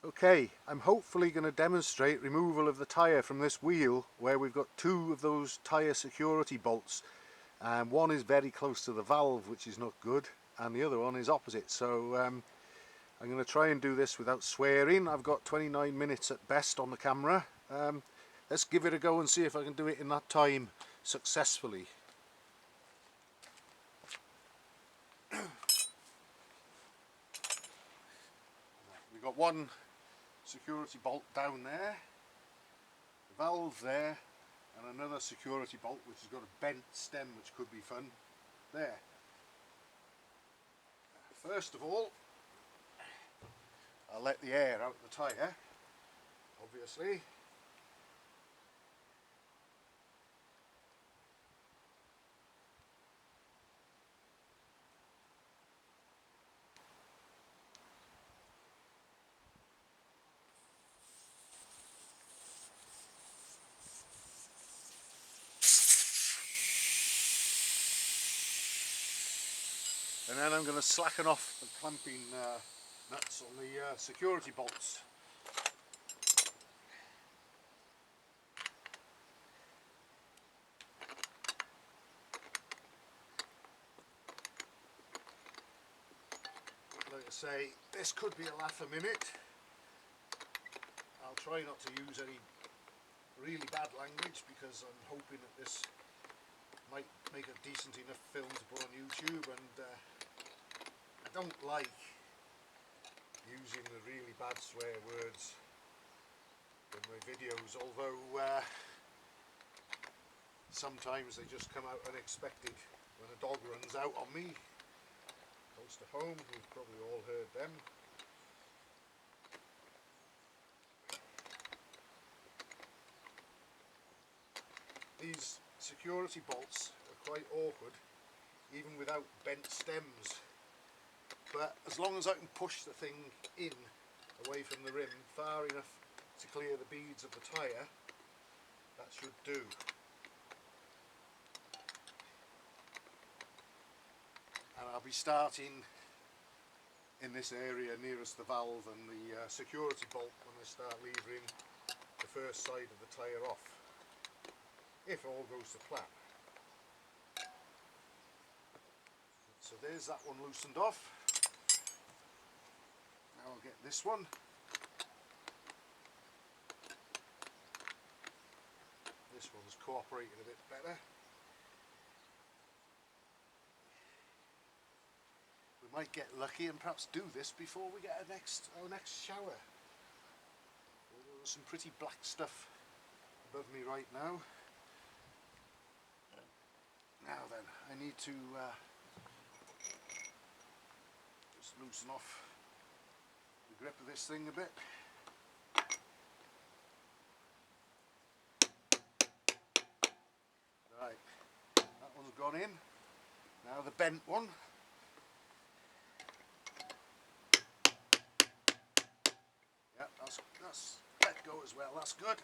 Okay, I'm hopefully going to demonstrate removal of the tyre from this wheel where we've got two of those tyre security bolts, and one is very close to the valve, which is not good, and the other one is opposite. So I'm going to try and do this without swearing. I've got 29 minutes at best on the camera. Let's give it a go and see if I can do it in that time successfully. We've got one security bolt down there, the valve there, and another security bolt which has got a bent stem, which could be fun there. First of all, I'll let the air out of the tyre, obviously. And then I'm going to slacken off the clamping nuts on the security bolts. Like I say, this could be a laugh a minute. I'll try not to use any really bad language because I'm hoping that this might make a decent enough film to put on YouTube, and I don't like using the really bad swear words in my videos, although sometimes they just come out unexpected when a dog runs out on me close to home. We've probably all heard them. These security bolts are quite awkward even without bent stems, but as long as I can push the thing in away from the rim far enough to clear the beads of the tyre, that should do. And I'll be starting in this area nearest the valve and the security bolt when I start levering the first side of the tyre off, if all goes to plan. So there's that one loosened off. Now I'll get this one. This one's cooperating a bit better. We might get lucky and perhaps do this before we get our next shower. There's some pretty black stuff above me right now. Now then, I need to just loosen off the grip of this thing a bit. Right, that one's gone in. Now the bent one. Yeah, that's let go as well, that's good.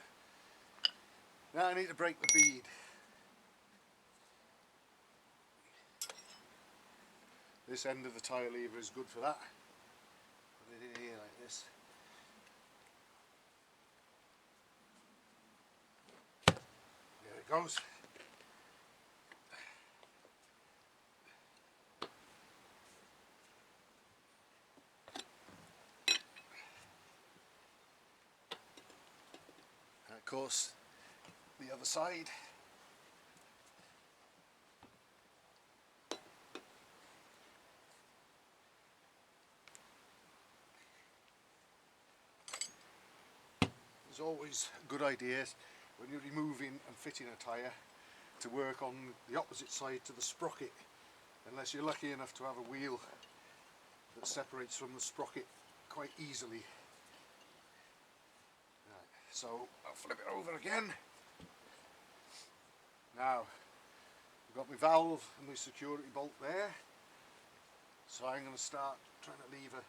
Now I need to break the bead. This end of the tyre lever is good for that. Put it in here like this. There it goes. And of course, the other side. It's always a good idea when you're removing and fitting a tyre to work on the opposite side to the sprocket, unless you're lucky enough to have a wheel that separates from the sprocket quite easily. Right, so I'll flip it over again. Now I've got my valve and my security bolt there, so I'm going to start trying to lever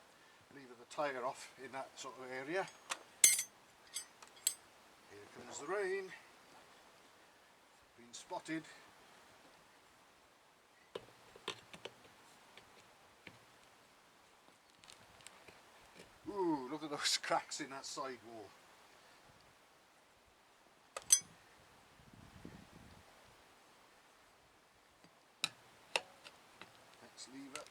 the tyre off in that sort of area. Here comes the rain. Been spotted. Ooh, look look at those cracks in that side wall. Next lever.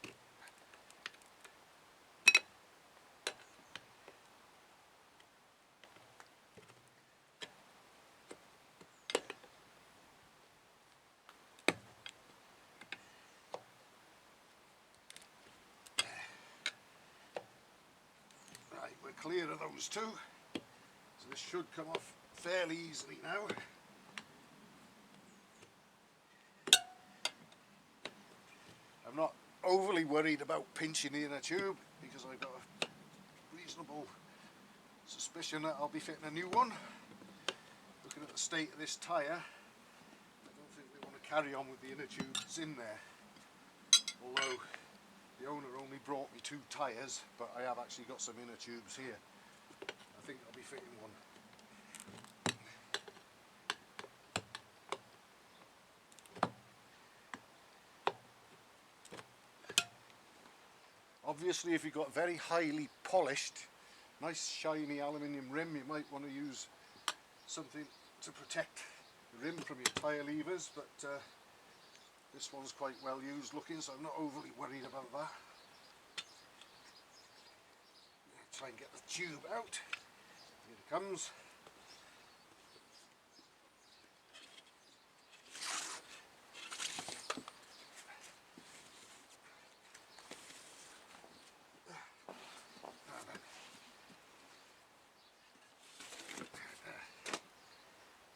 Right, we're clear of those two, so this should come off fairly easily now. I'm not overly worried about pinching the inner tube because I've got a reasonable suspicion that I'll be fitting a new one. Looking at the state of this tyre, I don't think they want to carry on with the inner tubes in there. Although the owner only brought me 2 tyres, but I have actually got some inner tubes here. I think I'll be fitting one. Obviously, if you've got very highly polished, nice shiny aluminium rim, you might want to use something to protect the rim from your tyre levers, but this one's quite well used looking, so I'm not overly worried about that. Try and get the tube out. Here it comes.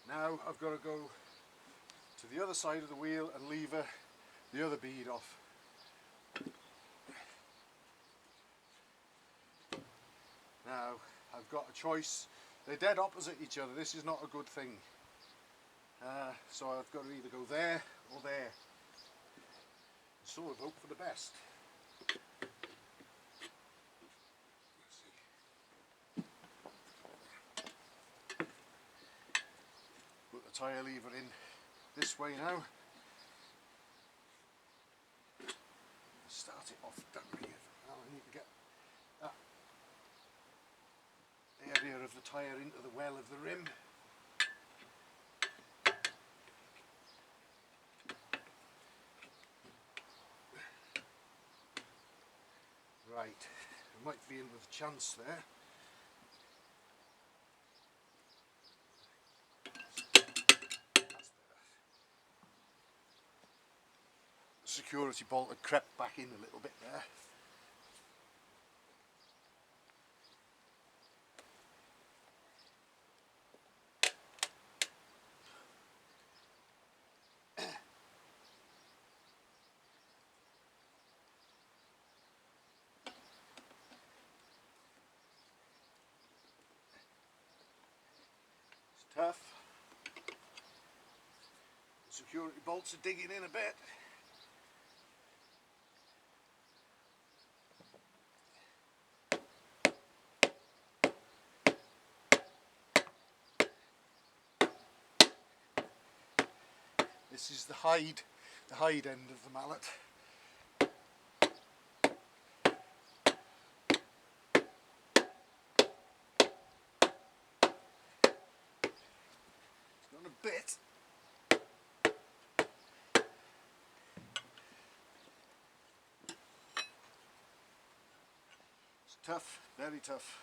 Now I've got to go to the other side of the wheel and lever the other bead off. Now I've got a choice. They're dead opposite each other. This is not a good thing. So I've got to either go there or there. Sort of hope for the best. Put the tyre lever in this way now. Start it off down here. Now I need to get that area of the tyre into the well of the rim. Right, I might be in with a chance there. The security bolt had crept back in a little bit there. Tough. The security bolts are digging in a bit. This is the hide end of the mallet. It's gone a bit. It's tough, very tough.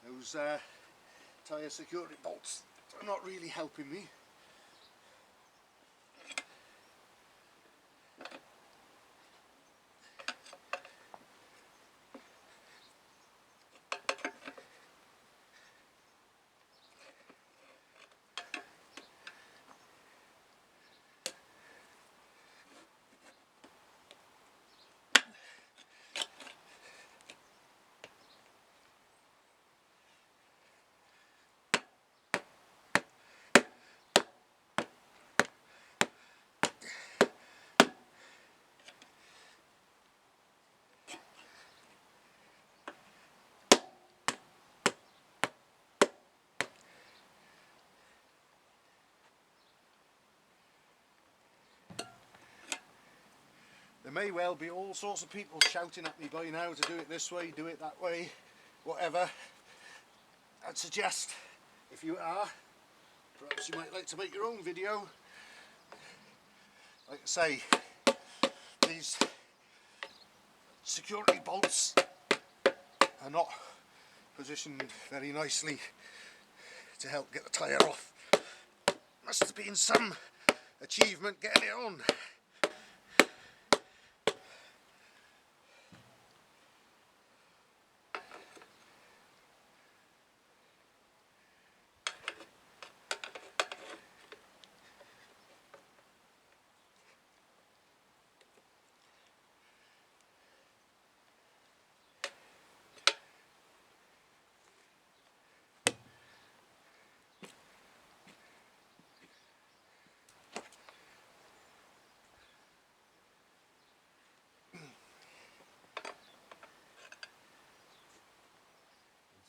Those tyre security bolts are not really helping me. may well be all sorts of people shouting at me by now to do it this way, do it that way, whatever. I'd suggest, if you are, perhaps you might like to make your own video. Like I say, these security bolts are not positioned very nicely to help get the tyre off. Must have been some achievement getting it on.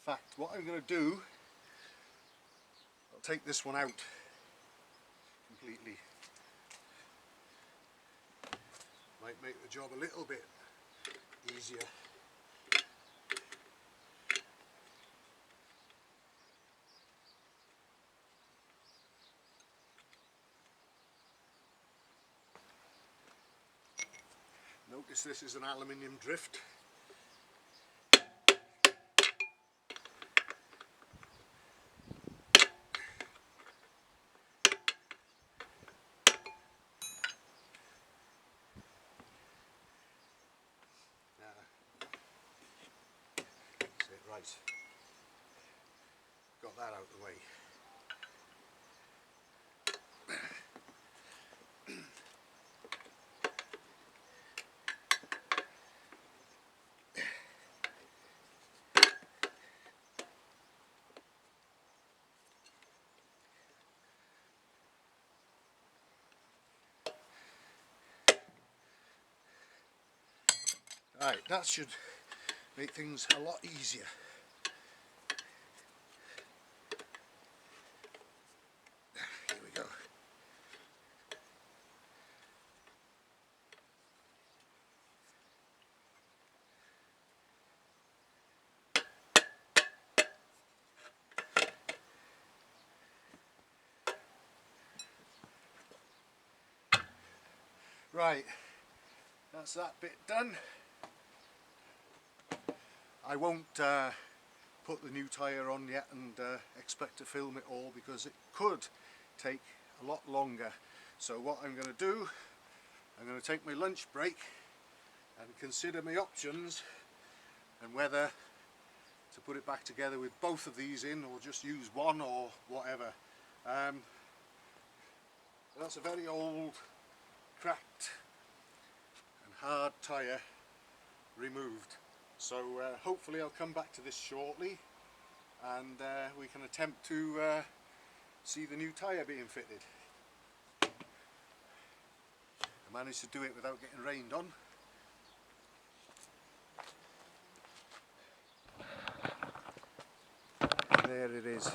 In fact, what I'm going to do, I'll take this one out completely. Might make the job a little bit easier. Notice this is an aluminium drift. Right, got that out of the way. Right, that should make things a lot easier. Here we go. Right, that's that bit done. I won't put the new tyre on yet and expect to film it all, because it could take a lot longer. So what I'm going to do, I'm going to take my lunch break and consider my options and whether to put it back together with both of these in or just use one or whatever. That's a very old, cracked and hard tyre removed. So hopefully I'll come back to this shortly and we can attempt to see the new tyre being fitted. I managed to do it without getting rained on. And there it is.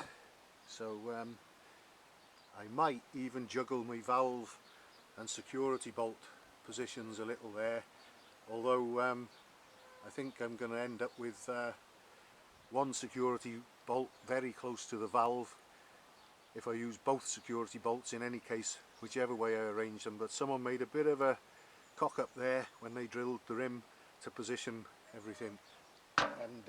So I might even juggle my valve and security bolt positions a little there, although I think I'm going to end up with one security bolt very close to the valve if I use both security bolts, in any case, whichever way I arrange them. But someone made a bit of a cock up there when they drilled the rim to position everything, and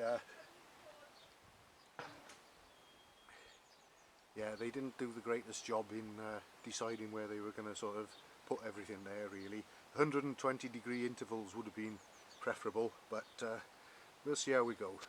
yeah, they didn't do the greatest job in deciding where they were going to sort of put everything there really. 120 degree intervals would have been preferable, but we'll see how we go.